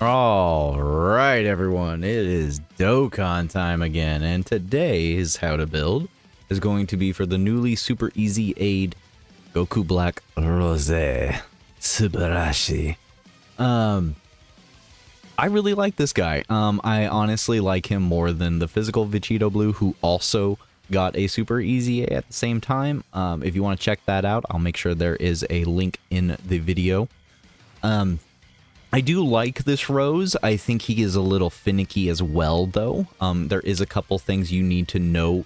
All right, everyone, it is Dokkan time again, and today's how to build is going to be for the newly super easy aid Goku Black Rose Subarashi. I really like this guy. I honestly like him more than the physical Vegito Blue, who also got a super easy at the same time. If you want to check that out, I'll make sure there is a link in the video. I do like this Rose. I think he is a little finicky as well, though. There is a couple things you need to note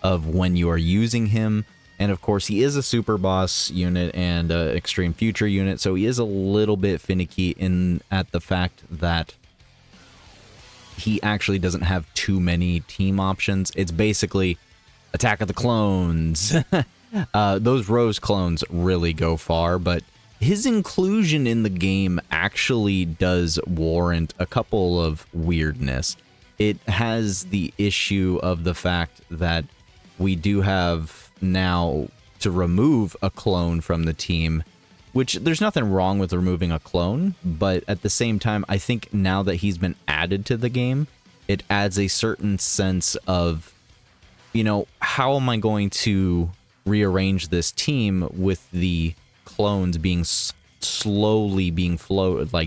of when you are using him. And of course, he is a super boss unit and extreme future unit, so he is a little bit finicky at the fact that he actually doesn't have too many team options. It's basically Attack of the Clones. Those Rose clones really go far, but his inclusion in the game actually does warrant a couple of weirdness. It has the issue of the fact that we do have now to remove a clone from the team, which there's nothing wrong with removing a clone, but at the same time, I think now that he's been added to the game, it adds a certain sense of, you know, how am I going to rearrange this team with the clones being slowly being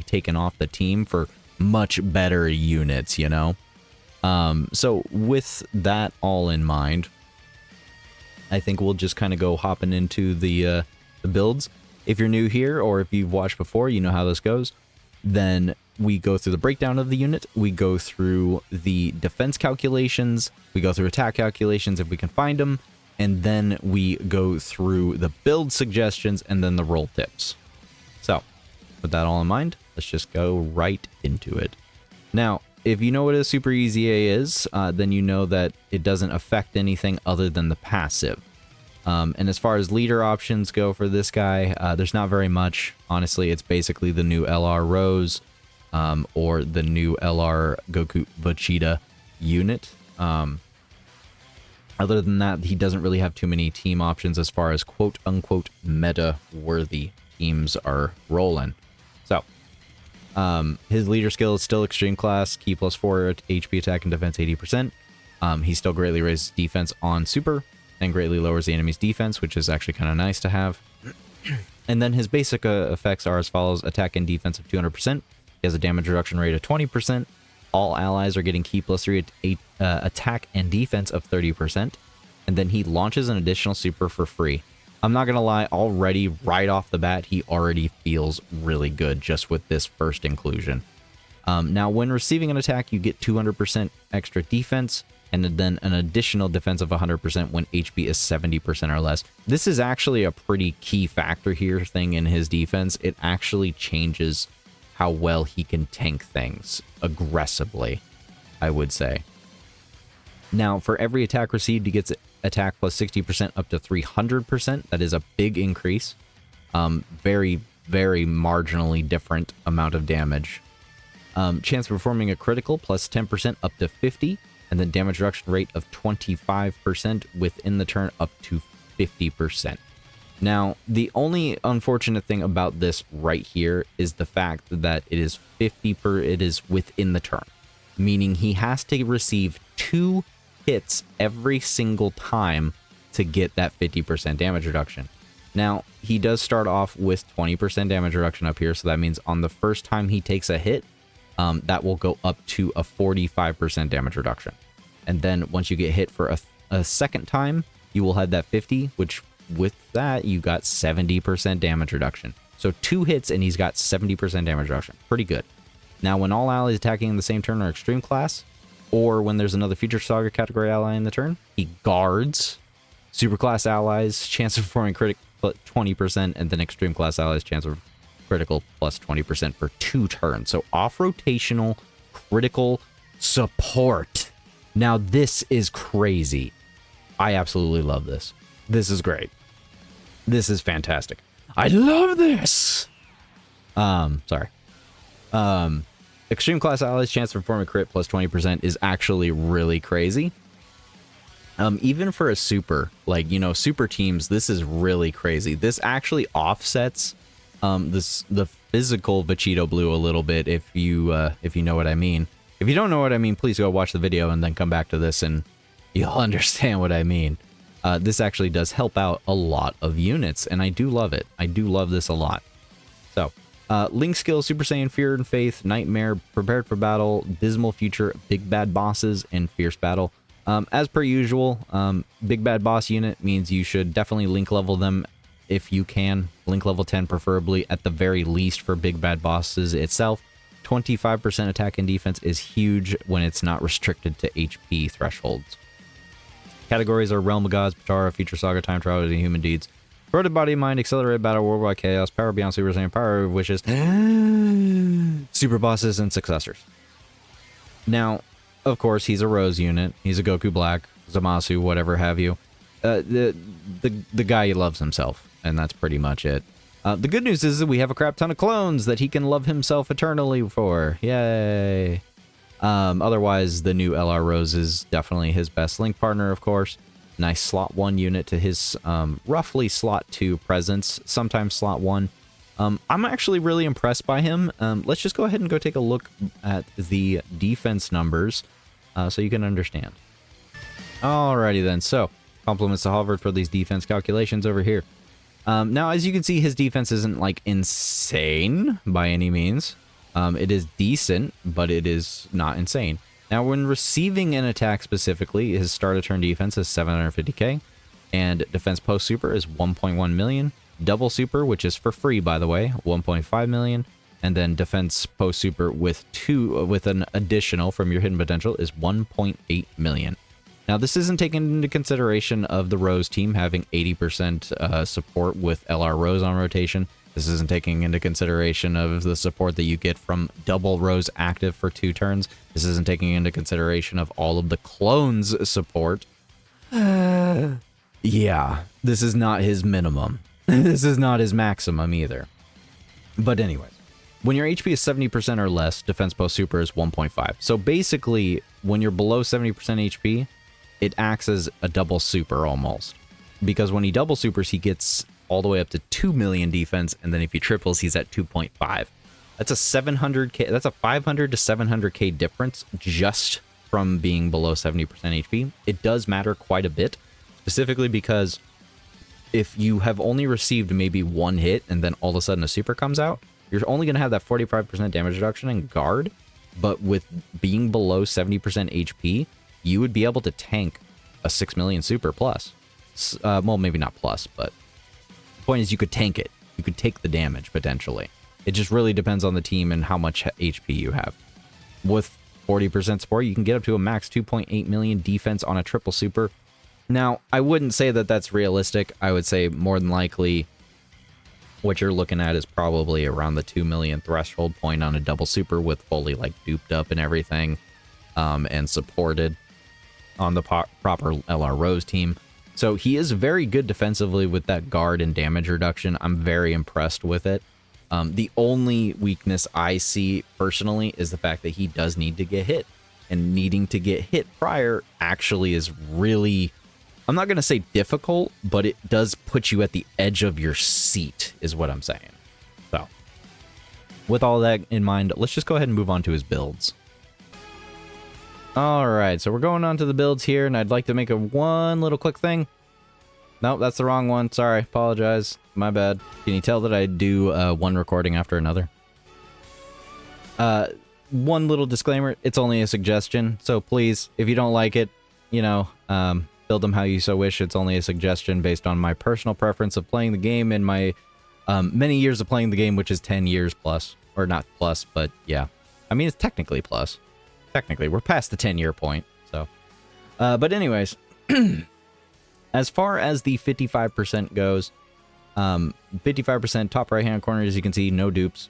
taken off the team for much better units, you know? So with that all in mind, I think we'll just kind of go hopping into the builds. If you're new here, or if you've watched before, you know how this goes. Then we go through the breakdown of the unit, we go through the defense calculations, we go through attack calculations if we can find them, and then we go through the build suggestions and then the roll tips. So, with that all in mind, let's just go right into it. Now, if you know what a Super Easy A is, then you know that it doesn't affect anything other than the passive. And as far as leader options go for this guy, there's not very much. Honestly, it's basically the new LR Rose or the new LR Goku Vegeta unit. Other than that, he doesn't really have too many team options as far as quote-unquote meta-worthy teams are rolling. So, his leader skill is still extreme class, key +4 HP attack and defense 80%. He still greatly raises defense on super and greatly lowers the enemy's defense, which is actually kind of nice to have. And then his basic effects are as follows: attack and defense of 200%. He has a damage reduction rate of 20%. All allies are getting key +3 attack and defense of 30%. And then he launches an additional super for free. I'm not going to lie, already, right off the bat, he already feels really good just with this first inclusion. Now, when receiving an attack, you get 200% extra defense, and then an additional defense of 100% when HP is 70% or less. This is actually a pretty key factor here thing in his defense. It actually changes how well he can tank things aggressively, I would say. Now, for every attack received, he gets attack plus 60% up to 300%. That is a big increase. Very, very marginally different amount of damage. Chance of performing a critical plus 10% up to 50%. And then damage reduction rate of 25% within the turn up to 50%. Now, the only unfortunate thing about this right here is the fact that it is it is within the turn, meaning he has to receive 2 hits every single time to get that 50% damage reduction. Now, he does start off with 20% damage reduction up here, so that means on the first time he takes a hit, that will go up to a 45% damage reduction. And then once you get hit for a second time, you will have that 50, which with that, you got 70% damage reduction. So 2 hits and he's got 70% damage reduction. Pretty good. Now, when all allies attacking in the same turn are extreme class, or when there's another future saga category ally in the turn, he guards superclass allies, chance of performing critical 20%, and then extreme class allies, chance of critical plus 20% for 2 turns. So off-rotational critical support. Now, this is crazy. I absolutely love this. This is great. This is fantastic. I love this! Sorry. Extreme class allies, chance to perform a crit plus 20% is actually really crazy. Even for a super, like, you know, super teams, this is really crazy. This actually offsets the physical Vegito Blue a little bit, if you know what I mean. If you don't know what I mean, please go watch the video and then come back to this and you'll understand what I mean. This actually does help out a lot of units, and I do love it. I do love this a lot. So, Link skill, Super Saiyan, Fear and Faith, Nightmare, Prepared for Battle, Dismal Future, Big Bad Bosses, and Fierce Battle. As per usual, Big Bad Boss unit means you should definitely Link level them if you can. Link level 10 preferably, at the very least for Big Bad Bosses itself. 25% attack and defense is huge when it's not restricted to HP thresholds. Categories are Realm of Gods, Patara, Future Saga, Time Travel, and Human Deeds. Corroded Body and Mind, Accelerated Battle, Worldwide Chaos, Power Beyond Super Saiyan, Power of Wishes, Super Bosses, and Successors. Now, of course, he's a Rose unit. He's a Goku Black, Zamasu, whatever have you. The guy loves himself, and that's pretty much it. The good news is that we have a crap ton of clones that he can love himself eternally for. Yay! Otherwise, the new LR Rose is definitely his best Link partner, of course. Nice slot 1 unit to his roughly slot 2 presence, sometimes slot 1. I'm actually really impressed by him. Let's just go ahead and go take a look at the defense numbers so you can understand. Alrighty then, so compliments to Harvard for these defense calculations over here. Now, as you can see, his defense isn't like insane by any means. It is decent, but it is not insane. Now, when receiving an attack specifically, his start of turn defense is 750k, and defense post super is 1.1 million. Double super, which is for free, by the way, 1.5 million, and then defense post super with an additional from your hidden potential is 1.8 million. Now, this isn't taken into consideration of the Rose team having 80% support with LR Rose on rotation. This isn't taking into consideration of the support that you get from double Rose active for 2 turns. This isn't taking into consideration of all of the clones support. Yeah, this is not his minimum. This is not his maximum either. But anyways, when your HP is 70% or less, defense post super is 1.5. So basically, when you're below 70% HP, it acts as a double super almost. Because when he double supers, he gets all the way up to 2 million defense, and then if he triples, he's at 2.5. That's a 700k, that's a 500 to 700k difference just from being below 70% HP. It does matter quite a bit, specifically because if you have only received maybe 1 hit and then all of a sudden a super comes out, you're only going to have that 45% damage reduction in guard, but with being below 70% HP, you would be able to tank a 6 million super plus. Well, maybe not plus, but the point is you could tank it. You could take the damage, potentially. It just really depends on the team and how much HP you have. With 40% support, you can get up to a max 2.8 million defense on a triple super. Now, I wouldn't say that that's realistic. I would say more than likely what you're looking at is probably around the 2 million threshold point on a double super with fully like duped up and everything and supported on the proper LR Rose team. So he is very good defensively with that guard and damage reduction. I'm very impressed with it. The only weakness I see personally is the fact that he does need to get hit. And needing to get hit prior actually is really, I'm not going to say difficult, but it does put you at the edge of your seat, is what I'm saying. So, with all that in mind, let's just go ahead and move on to his builds. Alright, so we're going on to the builds here, and I'd like to make one little quick thing. Nope, that's the wrong one. Sorry, apologize. My bad. Can you tell that I do one recording after another? One little disclaimer, it's only a suggestion, so please, if you don't like it, you know, build them how you so wish. It's only a suggestion based on my personal preference of playing the game and my many years of playing the game, which is 10 years plus. Or not plus, but yeah. I mean, it's technically plus. Technically, we're past the 10-year point, so. But anyways, as far as the 55% goes, 55% top right-hand corner, as you can see, no dupes.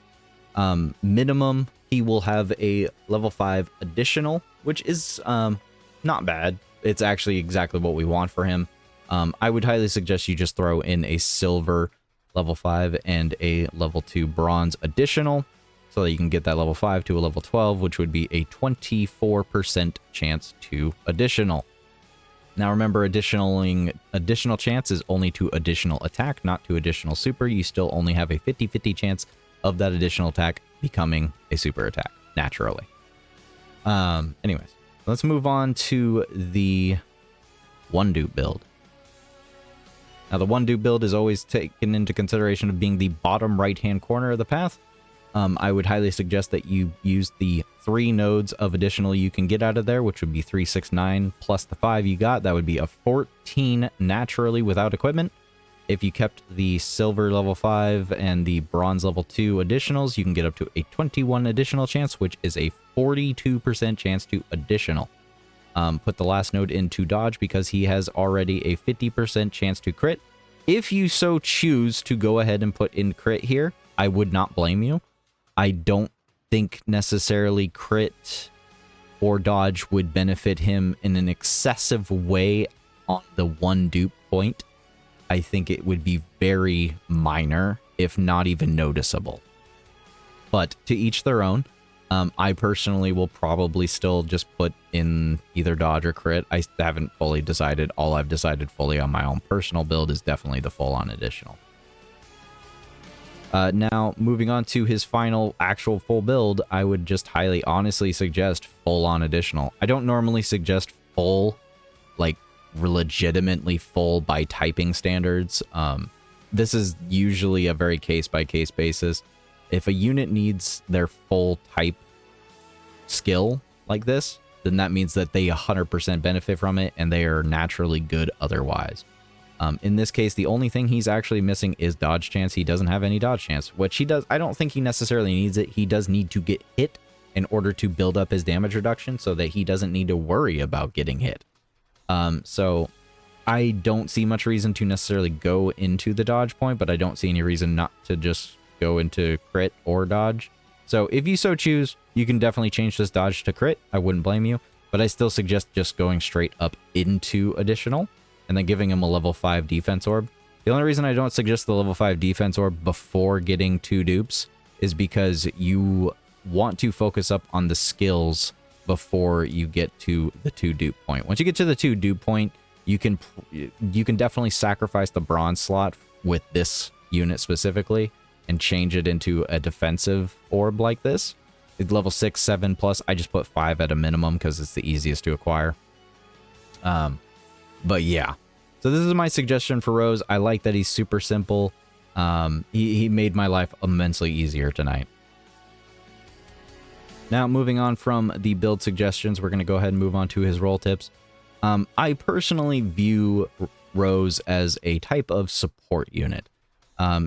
Minimum, he will have a level 5 additional, which is not bad. It's actually exactly what we want for him. I would highly suggest you just throw in a silver level 5 and a level 2 bronze additional, so that you can get that level 5 to a level 12, which would be a 24% chance to additional. Now remember, additional chance is only to additional attack, not to additional super. You still only have a 50-50 chance of that additional attack becoming a super attack naturally. Anyways, let's move on to the one dupe build. Now, the one dupe build is always taken into consideration of being the bottom right-hand corner of the path. I would highly suggest that you use the 3 nodes of additional you can get out of there, which would be 3, 6, 9, plus the 5 you got. That would be a 14 naturally without equipment. If you kept the silver level 5 and the bronze level 2 additionals, you can get up to a 21 additional chance, which is a 42% chance to additional. Put the last node into dodge because he has already a 50% chance to crit. If you so choose to go ahead and put in crit here, I would not blame you. I don't think necessarily crit or dodge would benefit him in an excessive way on the one dupe point. I think it would be very minor, if not even noticeable. But to each their own. I personally will probably still just put in either dodge or crit. I haven't fully decided. All I've decided fully on my own personal build is definitely the full-on additional. Now, moving on to his final actual full build, I would just highly honestly suggest full-on additional. I don't normally suggest full, like legitimately full by typing standards. This is usually a very case-by-case basis. If a unit needs their full type skill like this, then that means that they 100% benefit from it and they are naturally good otherwise. In this case, the only thing he's actually missing is dodge chance. He doesn't have any dodge chance, which he does. I don't think he necessarily needs it. He does need to get hit in order to build up his damage reduction so that he doesn't need to worry about getting hit. So I don't see much reason to necessarily go into the dodge point, but I don't see any reason not to just go into crit or dodge. So if you so choose, you can definitely change this dodge to crit. I wouldn't blame you, but I still suggest just going straight up into additional and then giving him a level 5 defense orb. The only reason I don't suggest the level 5 defense orb before getting 2 dupes is because you want to focus up on the skills before you get to the 2 dupe point. Once you get to the 2 dupe point, you can definitely sacrifice the bronze slot with this unit specifically and change it into a defensive orb like this. It's level 6, 7 plus. I just put 5 at a minimum because it's the easiest to acquire. But yeah. So this is my suggestion for Rose. I like that he's super simple. He made my life immensely easier tonight. Now, moving on from the build suggestions, we're going to go ahead and move on to his role tips. I personally view Rose as a type of support unit.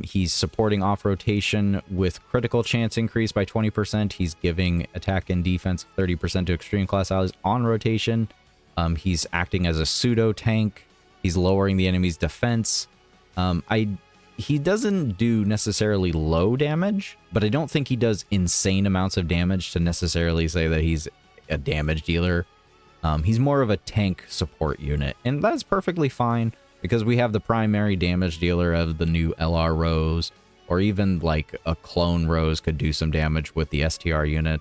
He's supporting off rotation with critical chance increase by 20%. He's giving attack and defense 30% to extreme class allies on rotation. He's acting as a pseudo tank. He's lowering the enemy's defense. He doesn't do necessarily low damage, but I don't think he does insane amounts of damage to necessarily say that he's a damage dealer. He's more of a tank support unit, and that's perfectly fine because we have the primary damage dealer of the new LR Rose, or even like a clone Rose could do some damage with the STR unit.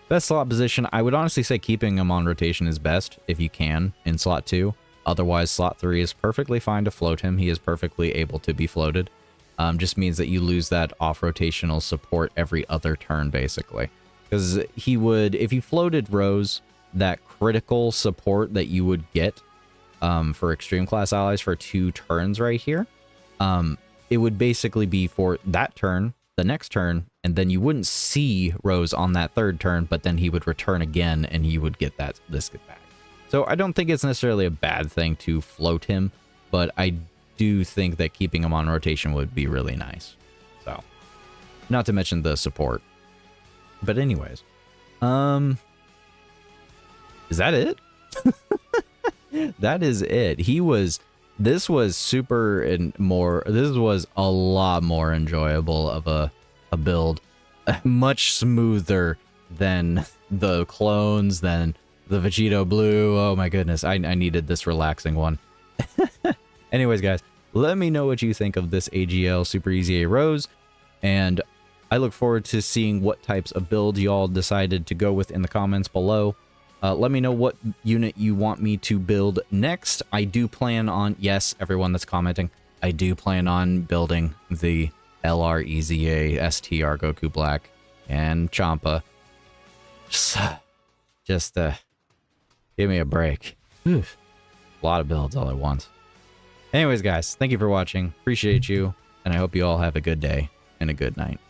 Best slot position, I would honestly say keeping him on rotation is best if you can in slot 2. Otherwise, slot 3 is perfectly fine to float him. He is perfectly able to be floated. Just means that you lose that off-rotational support every other turn, basically. Because he would, if you floated Rose, that critical support that you would get for extreme class allies for 2 turns right here, it would basically be for that turn, the next turn, and then you wouldn't see Rose on that 3rd turn, but then he would return again and he would get this back. So I don't think it's necessarily a bad thing to float him, but I do think that keeping him on rotation would be really nice. So, not to mention the support. But anyways, is that it? That is it. This was super and more, this was a lot more enjoyable of a build. Much smoother than the clones, than the Vegito Blue. Oh my goodness, I needed this relaxing one. Anyways, guys, let me know what you think of this AGL Super Easy A Rose, and I look forward to seeing what types of builds y'all decided to go with in the comments below. Let me know what unit you want me to build next. I do plan on, yes, everyone that's commenting, I do plan on building the LR, EZA, STR, Goku Black, and Champa. Just give me a break. Oof. A lot of builds all at once. Anyways, guys, thank you for watching. Appreciate you, and I hope you all have a good day and a good night.